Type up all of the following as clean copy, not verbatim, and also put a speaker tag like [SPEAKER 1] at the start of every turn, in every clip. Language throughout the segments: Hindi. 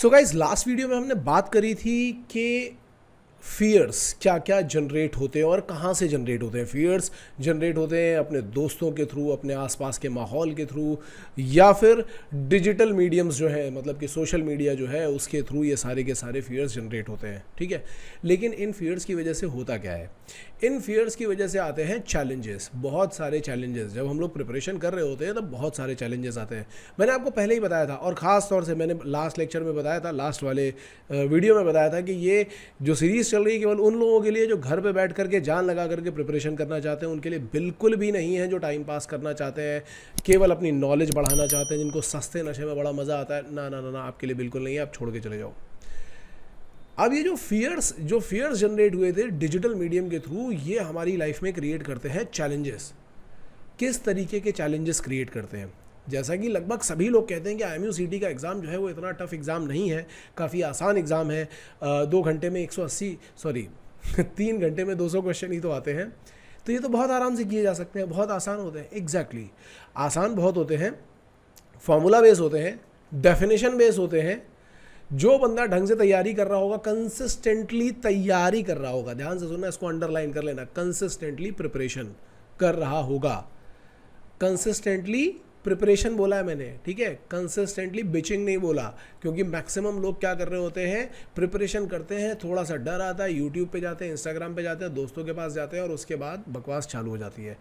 [SPEAKER 1] सो गाइज लास्ट वीडियो में हमने बात करी थी कि फियर्स क्या क्या जनरेट होते हैं और कहाँ से जनरेट होते हैं। फियर्स जनरेट होते हैं अपने दोस्तों के थ्रू, अपने आसपास के माहौल के थ्रू, या फिर डिजिटल मीडियम्स जो है, मतलब कि सोशल मीडिया जो है उसके थ्रू ये सारे के सारे फियर्स जनरेट होते हैं। ठीक है, लेकिन इन फियर्स की वजह से होता क्या है? इन फियर्स की वजह से आते हैं चैलेंजेस, बहुत सारे चैलेंजेस। जब हम लोग प्रिपरेशन कर रहे होते हैं तब बहुत सारे चैलेंजेस आते हैं। मैंने आपको पहले ही बताया था, और ख़ास तौर से मैंने लास्ट लेक्चर में बताया था, लास्ट वाले वीडियो में बताया था कि ये जो सीरीज़ चल रही है केवल उन लोगों के लिए जो घर पे बैठ करके जान लगा करके प्रिपरेशन करना चाहते हैं, उनके लिए बिल्कुल भी नहीं है। जो टाइम पास करना चाहते हैं, केवल अपनी नॉलेज बढ़ाना चाहते हैं, जिनको सस्ते नशे में बड़ा मज़ा आता है, ना ना ना ना, आपके लिए बिल्कुल नहीं है, आप छोड़ के चले जाओ। अब ये जो फियर्स जनरेट हुए थे डिजिटल मीडियम के थ्रू, ये हमारी लाइफ में क्रिएट करते हैं चैलेंजेस। किस तरीके के चैलेंजेस क्रिएट करते हैं? जैसा कि लगभग सभी लोग कहते हैं कि IMUCT का एग्ज़ाम जो है वो इतना टफ एग्ज़ाम नहीं है, काफ़ी आसान एग्ज़ाम है। 2 घंटे में 3 घंटे में 200 क्वेश्चन ही तो आते हैं, तो ये तो बहुत आराम से किए जा सकते हैं, बहुत आसान होते हैं। एग्जैक्टली आसान बहुत होते हैं, फॉर्मूला बेस होते हैं, डेफिनेशन बेस होते हैं। जो बंदा ढंग से तैयारी कर रहा होगा, कंसिस्टेंटली तैयारी कर रहा होगा, ध्यान से सुनना, इसको अंडरलाइन कर लेना, कंसिस्टेंटली प्रिपरेशन कर रहा होगा। कंसिस्टेंटली प्रिपरेशन बोला है मैंने, ठीक है, कंसिस्टेंटली बिचिंग नहीं बोला, क्योंकि मैक्सिमम लोग क्या कर रहे होते हैं, प्रिपरेशन करते हैं, थोड़ा सा डर आता है, यूट्यूब पे जाते हैं, इंस्टाग्राम पे जाते हैं, दोस्तों के पास जाते हैं, और उसके बाद बकवास चालू हो जाती है।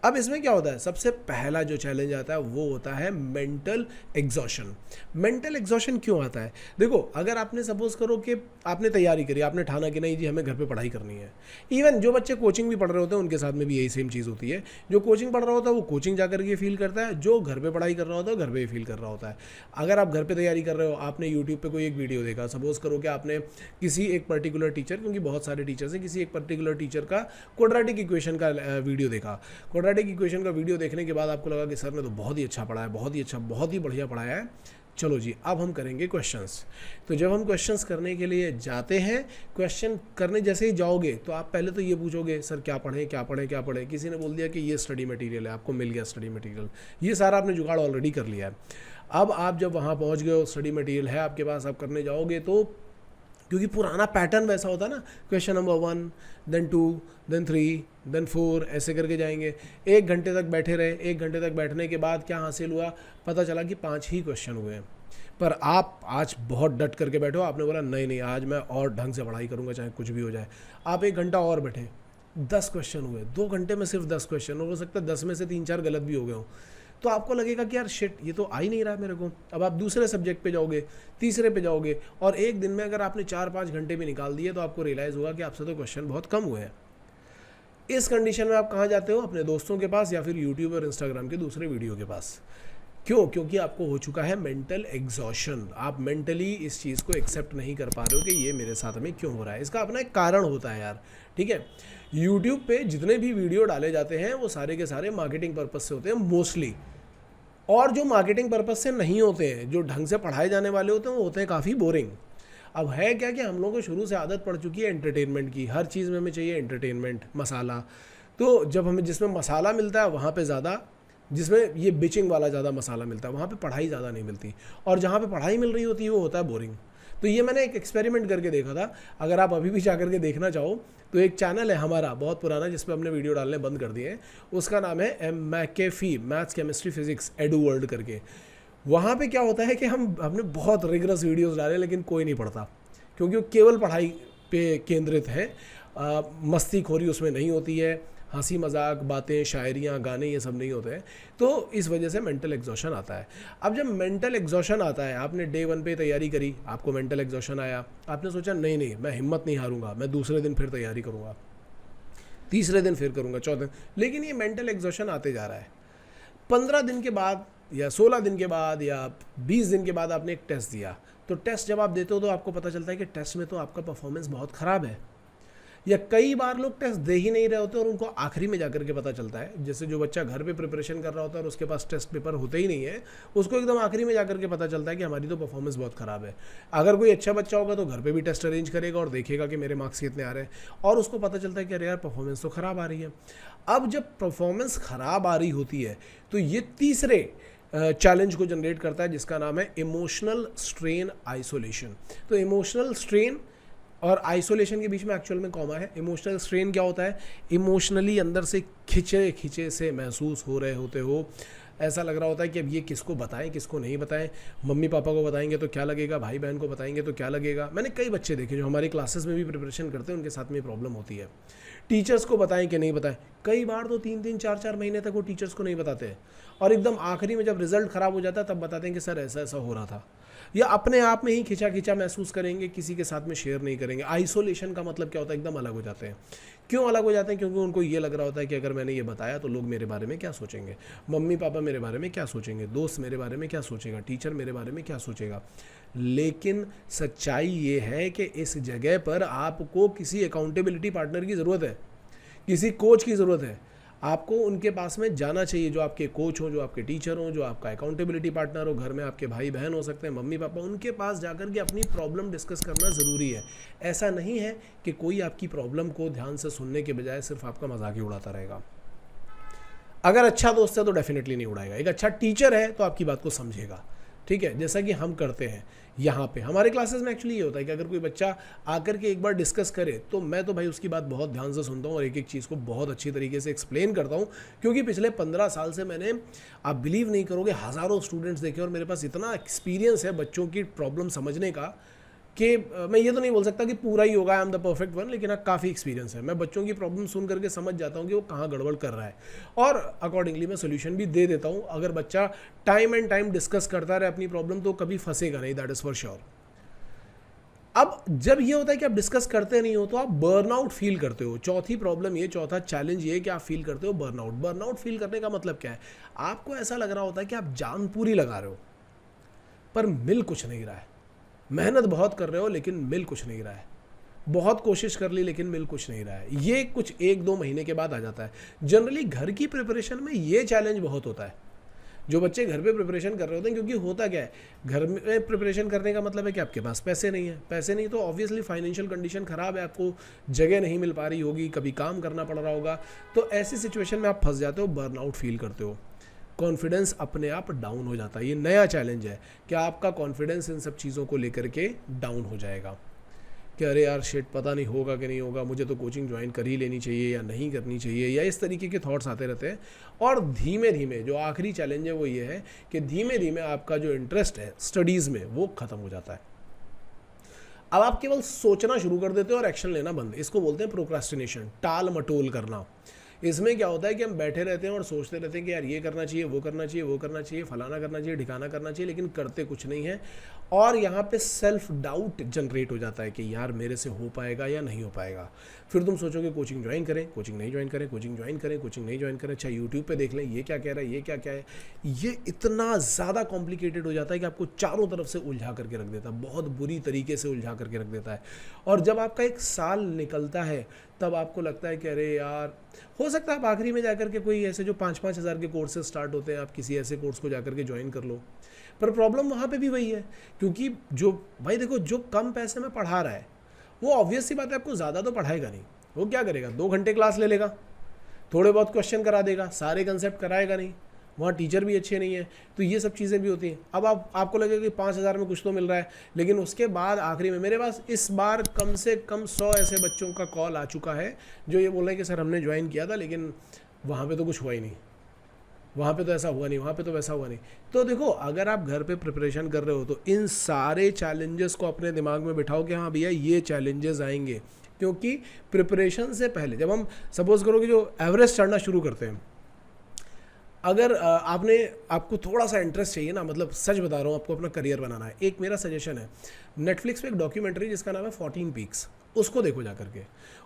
[SPEAKER 1] अब इसमें क्या होता है? सबसे पहला जो चैलेंज आता है वो होता है मेंटल एग्जॉशन। मेंटल एग्जॉशन क्यों आता है? देखो, अगर आपने सपोज करो कि आपने तैयारी करी, आपने ठाना कि नहीं जी हमें घर पे पढ़ाई करनी है। इवन जो बच्चे कोचिंग भी पढ़ रहे होते हैं उनके साथ में भी यही सेम चीज़ होती है। जो कोचिंग पढ़ रहा होता है वो कोचिंग जाकर के फील करता है, जो घर पर पढ़ाई कर रहा होता है घर पर ही फील कर रहा होता है। अगर आप घर पर तैयारी कर रहे हो, आपने यूट्यूब पर कोई एक वीडियो देखा, सपोज करो कि आपने किसी एक पर्टिकुलर टीचर, क्योंकि बहुत सारे टीचर्स हैं, किसी एक पर्टिकुलर टीचर का क्वाड्रेटिक इक्वेशन का वीडियो देखा। क्वाड्रेटिक इक्वेशन का वीडियो देखने के बाद आपको लगा कि सर ने तो बहुत ही अच्छा पढ़ाया, बहुत ही अच्छा, बहुत ही बढ़िया पढ़ाया है, चलो जी अब हम करेंगे क्वेश्चंस। तो जब हम क्वेश्चंस करने के लिए जाते हैं, क्वेश्चन करने जैसे ही जाओगे तो आप पहले तो ये पूछोगे सर क्या पढ़ें क्या पढ़ें क्या पढ़ें। किसी ने बोल दिया कि ये स्टडी मटेरियल है, आपको मिल गया स्टडी मटेरियल, ये सारा आपने जुगाड़ ऑलरेडी कर लिया है। अब आप जब वहाँ पहुँच गए हो, स्टडी मटेरियल है आपके पास, आप करने जाओगे तो, क्योंकि पुराना पैटर्न वैसा होता है ना, question number 1, then 2, then 3, then 4, ऐसे करके जाएंगे। 1 घंटे तक बैठे रहे, 1 घंटे तक बैठने के बाद क्या हासिल हुआ? पता चला कि 5 ही क्वेश्चन हुए हैं। पर आप आज बहुत डट करके बैठो, आपने बोला नहीं नहीं आज मैं और ढंग से पढ़ाई करूँगा चाहे कुछ भी हो जाए। आप 1 घंटा और बैठे, 10 क्वेश्चन हुए, 2 घंटे में सिर्फ 10 क्वेश्चन, और हो सकता है 10 में से 3-4 गलत भी हो गए हो। तो आपको लगेगा कि यार शिट, ये तो आ ही नहीं रहा है मेरे को। अब आप दूसरे सब्जेक्ट पे जाओगे, तीसरे पे जाओगे, और एक दिन में अगर आपने 4-5 घंटे भी निकाल दिए तो आपको रियलाइज़ होगा कि आपसे तो क्वेश्चन बहुत कम हुए हैं। इस कंडीशन में आप कहाँ जाते हो? अपने दोस्तों के पास, या फिर यूट्यूब और इंस्टाग्राम के दूसरे वीडियो के पास। क्यों? क्योंकि आपको हो चुका है मेंटल एग्जॉशन। आप मेंटली इस चीज़ को एक्सेप्ट नहीं कर पा रहे हो कि ये मेरे साथ में क्यों हो रहा है। इसका अपना एक कारण होता है यार, ठीक है। यूट्यूब पे जितने भी वीडियो डाले जाते हैं वो सारे के सारे मार्केटिंग पर्पज़ से होते हैं मोस्टली, और जो मार्केटिंग पर्पज़ से नहीं होते हैं, जो ढंग से पढ़ाए जाने वाले होते हैं, वो होते हैं काफ़ी बोरिंग। अब है क्या कि हम लोगों को शुरू से आदत पड़ चुकी है एंटरटेनमेंट की, हर चीज़ में हमें चाहिए एंटरटेनमेंट, मसाला। तो जब हमें जिसमें मसाला मिलता है वहाँ पे ज़्यादा, जिसमें ये बिचिंग वाला ज़्यादा मसाला मिलता है, वहाँ पे पढ़ाई ज़्यादा नहीं मिलती, और जहाँ पे पढ़ाई मिल रही होती है वो होता है बोरिंग। तो ये मैंने एक एक्सपेरिमेंट करके देखा था, अगर आप अभी भी जा करके देखना चाहो तो एक चैनल है हमारा बहुत पुराना जिस पे हमने वीडियो डालने बंद कर दिए हैं, उसका नाम है McAfee, maths chemistry physics edu world करके। वहाँ पे क्या होता है कि हमने बहुत रिगरस वीडियोस डाले, लेकिन कोई नहीं पढ़ता, क्योंकि वो केवल पढ़ाई पे केंद्रित है। मस्ती खोरी उसमें नहीं होती है, हंसी मजाक, बातें, शायरियाँ, गाने, ये सब नहीं होते हैं। तो इस वजह से मेंटल एग्जॉशन आता है। अब जब मेंटल एग्जॉशन आता है, आपने डे 1 पे तैयारी करी, आपको मेंटल एग्जॉशन आया, आपने सोचा नहीं नहीं मैं हिम्मत नहीं हारूंगा, मैं दूसरे दिन फिर तैयारी करूँगा, तीसरे दिन फिर करूँगा, चौथे दिन, लेकिन ये मेंटल एग्जॉशन आते जा रहा है। 15 दिन के बाद या 16 दिन के बाद या 20 दिन के बाद आपने एक टेस्ट दिया, तो टेस्ट जब आप देते हो तो आपको पता चलता है कि टेस्ट में तो आपका परफॉर्मेंस बहुत ख़राब है। या कई बार लोग टेस्ट दे ही नहीं रहे होते और उनको आखिरी में जाकर के पता चलता है। जैसे जो बच्चा घर पे प्रिपरेशन कर रहा होता है और उसके पास टेस्ट पेपर होते ही नहीं है, उसको एकदम आखिरी में जाकर के पता चलता है कि हमारी तो परफॉर्मेंस बहुत ख़राब है। अगर कोई अच्छा बच्चा होगा तो घर पे भी टेस्ट अरेंज करेगा और देखेगा कि मेरे मार्क्स कितने आ रहे हैं, और उसको पता चलता है कि अरे यार परफॉर्मेंस तो ख़राब आ रही है। अब जब परफॉर्मेंस ख़राब आ रही होती है तो ये तीसरे चैलेंज को जनरेट करता है जिसका नाम है इमोशनल स्ट्रेन आइसोलेशन। तो इमोशनल स्ट्रेन और आइसोलेशन के बीच में एक्चुअल में कॉमा है। इमोशनल स्ट्रेन क्या होता है? इमोशनली अंदर से खिंचे खिंचे से महसूस हो रहे होते हो, ऐसा लग रहा होता है कि अब ये किसको बताएं किसको नहीं बताएं, मम्मी पापा को बताएंगे तो क्या लगेगा, भाई बहन को बताएंगे तो क्या लगेगा। मैंने कई बच्चे देखे जो हमारी क्लासेस में भी प्रिपरेशन करते हैं, उनके साथ में प्रॉब्लम होती है। टीचर्स को बताएं कि नहीं बताएं, कई बार तो 3-3 4-4 महीने तक वो टीचर्स को नहीं बताते हैं, और एकदम आखिरी में जब रिजल्ट ख़राब हो जाता है तब बताते हैं कि सर ऐसा ऐसा हो रहा था। या अपने आप में ही खिंचा खिंचा महसूस करेंगे, किसी के साथ में शेयर नहीं करेंगे। आइसोलेशन का मतलब क्या होता है? एकदम अलग हो जाते हैं। क्यों अलग हो जाते हैं? क्योंकि उनको ये लग रहा होता है कि अगर मैंने ये बताया तो लोग मेरे बारे में क्या सोचेंगे, मम्मी पापा मेरे बारे में क्या सोचेंगे, दोस्त मेरे बारे में क्या सोचेगा, टीचर मेरे बारे में क्या सोचेगा। लेकिन सच्चाई ये है कि इस जगह पर आपको किसी अकाउंटेबिलिटी पार्टनर की ज़रूरत है, किसी कोच की ज़रूरत है। आपको उनके पास में जाना चाहिए, जो आपके कोच हो, जो आपके टीचर हो, जो आपका अकाउंटेबिलिटी पार्टनर हो। घर में आपके भाई बहन हो सकते हैं, मम्मी पापा, उनके पास जाकर के अपनी प्रॉब्लम डिस्कस करना ज़रूरी है। ऐसा नहीं है कि कोई आपकी प्रॉब्लम को ध्यान से सुनने के बजाय सिर्फ आपका मजाक ही उड़ाता रहेगा। अगर अच्छा दोस्त है तो डेफिनेटली नहीं उड़ाएगा। एक अच्छा टीचर है तो आपकी बात को समझेगा, ठीक है, जैसा कि हम करते हैं यहाँ पे हमारे क्लासेस में। एक्चुअली ये होता है कि अगर कोई बच्चा आकर के एक बार डिस्कस करे तो मैं तो भाई उसकी बात बहुत ध्यान से सुनता हूँ और एक एक चीज़ को बहुत अच्छी तरीके से एक्सप्लेन करता हूँ, क्योंकि पिछले 15 साल से मैंने, आप बिलीव नहीं करोगे, हज़ारों स्टूडेंट्स देखे और मेरे पास इतना एक्सपीरियंस है बच्चों की प्रॉब्लम समझने का कि मैं ये तो नहीं बोल सकता कि पूरा ही होगा, I am the perfect one, लेकिन हाँ काफ़ी एक्सपीरियंस है। मैं बच्चों की प्रॉब्लम सुन करके समझ जाता हूँ कि वो कहाँ गड़बड़ कर रहा है, और अकॉर्डिंगली मैं सोल्यूशन भी दे देता हूँ। अगर बच्चा टाइम एंड टाइम डिस्कस करता रहे अपनी प्रॉब्लम तो कभी फंसेगा नहीं, दैट इज़ फॉर श्योर। अब जब ये होता है कि आप डिस्कस करते नहीं हो तो आप बर्नआउट फील करते हो। चौथी प्रॉब्लम ये, चौथा चैलेंज ये कि आप फील करते हो बर्नआउट। बर्नआउट फील करने का मतलब क्या है? आपको ऐसा लग रहा होता है कि आप जान पूरी लगा रहे हो पर मिल कुछ नहीं रहा है। मेहनत बहुत कर रहे हो लेकिन मिल कुछ नहीं रहा है। बहुत कोशिश कर ली लेकिन मिल कुछ नहीं रहा है। ये कुछ 1-2 महीने के बाद आ जाता है। जनरली घर की प्रिपरेशन में ये चैलेंज बहुत होता है, जो बच्चे घर पे प्रिपरेशन कर रहे होते हैं। क्योंकि होता क्या है, घर में प्रिपरेशन करने का मतलब है कि आपके पास पैसे नहीं है। पैसे नहीं तो ऑब्वियसली फाइनेंशियल कंडीशन ख़राब है, आपको जगह नहीं मिल पा रही होगी, कभी काम करना पड़ रहा होगा। तो ऐसी सिचुएशन में आप फंस जाते हो, बर्नआउट फील करते हो, कॉन्फिडेंस अपने आप डाउन हो जाता है। ये नया चैलेंज है कि आपका कॉन्फिडेंस इन सब चीज़ों को लेकर के डाउन हो जाएगा कि अरे यार शिट, पता नहीं होगा कि नहीं होगा, मुझे तो कोचिंग ज्वाइन कर ही लेनी चाहिए या नहीं करनी चाहिए, या इस तरीके के थॉट्स आते रहते हैं। और धीमे धीमे जो आखिरी चैलेंज है वो ये है कि धीमे धीमे आपका जो इंटरेस्ट है स्टडीज़ में वो ख़त्म हो जाता है। अब आप केवल सोचना शुरू कर देते हो और एक्शन लेना बंद। इसको बोलते हैं प्रोक्रास्टिनेशन, टाल मटोल करना। इसमें क्या होता है कि हम बैठे रहते हैं और सोचते रहते हैं कि यार ये करना चाहिए, वो करना चाहिए, वो करना चाहिए, फलाना करना चाहिए, ढिकाना करना चाहिए, लेकिन करते कुछ नहीं है। और यहाँ पे सेल्फ डाउट जनरेट हो जाता है कि यार मेरे से हो पाएगा या नहीं हो पाएगा। फिर तुम सोचोगे कोचिंग ज्वाइन करें, कोचिंग नहीं ज्वाइन करें, कोचिंग ज्वाइन करें, कोचिंग नहीं ज्वाइन करें, अच्छा यूट्यूब पे देख लें ये क्या कह रहा है, ये क्या क्या है। ये इतना ज़्यादा कॉम्प्लिकेटेड हो जाता है कि आपको चारों तरफ से उलझा करके रख देता है, बहुत बुरी तरीके से उलझा करके रख देता है। और जब आपका 1 साल निकलता है तब आपको लगता है कि अरे यार, हो सकता है आप आखिरी में जाकर के कोई ऐसे जो 5-5 हज़ार के कोर्सेज स्टार्ट होते हैं, आप किसी ऐसे कोर्स को जाकर के ज्वाइन कर लो। पर प्रॉब्लम वहाँ पे भी वही है, क्योंकि जो भाई देखो, जो कम पैसे में पढ़ा रहा है वो ऑब्वियस सी बात है आपको ज़्यादा तो पढ़ाएगा नहीं। वो क्या करेगा, 2 घंटे क्लास ले लेगा, थोड़े बहुत क्वेश्चन करा देगा, सारे कंसेप्ट कराएगा नहीं। वहाँ टीचर भी अच्छे नहीं है, तो ये सब चीज़ें भी होती हैं। अब आपको लगेगा कि 5,000 में कुछ तो मिल रहा है, लेकिन उसके बाद आखिरी में मेरे पास इस बार कम से कम 100 ऐसे बच्चों का कॉल आ चुका है जो ये बोल रहे हैं कि सर हमने ज्वाइन किया था लेकिन वहाँ पे तो कुछ हुआ ही नहीं, वहाँ पे तो ऐसा हुआ नहीं, वहाँ पे तो वैसा हुआ नहीं। तो देखो, अगर आप घर पे प्रिपरेशन कर रहे हो तो इन सारे चैलेंजेस को अपने दिमाग में बिठाओ कि हाँ भैया ये चैलेंजेस आएंगे। क्योंकि प्रिपरेशन से पहले जब हम सपोज करो कि जो एवरेस्ट चढ़ना शुरू करते हैं, अगर आपको थोड़ा सा इंटरेस्ट चाहिए ना, मतलब सच बता रहा हूँ, आपको अपना करियर बनाना है, एक मेरा सजेशन है, नेटफ्लिक्स पे एक डॉक्यूमेंट्री जिसका नाम है 14 पीक्स, उसको देखो जा करके।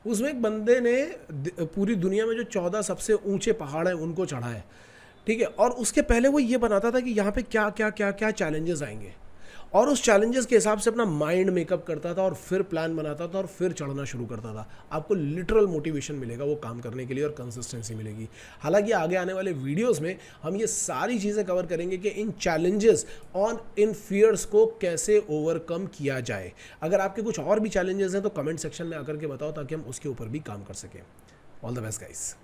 [SPEAKER 1] उसमें एक बंदे ने पूरी दुनिया में जो 14 सबसे ऊंचे पहाड़ हैं उनको चढ़ा है, ठीक है। और उसके पहले वो ये बनाता था कि यहाँ पे क्या क्या क्या क्या चैलेंजेस आएंगे, और उस चैलेंजेस के हिसाब से अपना माइंड मेकअप करता था और फिर प्लान बनाता था और फिर चढ़ना शुरू करता था। आपको लिटरल मोटिवेशन मिलेगा वो काम करने के लिए और कंसिस्टेंसी मिलेगी। हालांकि आगे आने वाले वीडियोस में हम ये सारी चीज़ें कवर करेंगे कि इन चैलेंजेस और इन फियर्स को कैसे ओवरकम किया जाए। अगर आपके कुछ और भी चैलेंजेस हैं तो कमेंट सेक्शन में आकर के बताओ ताकि हम उसके ऊपर भी काम कर सकें। All the best guys.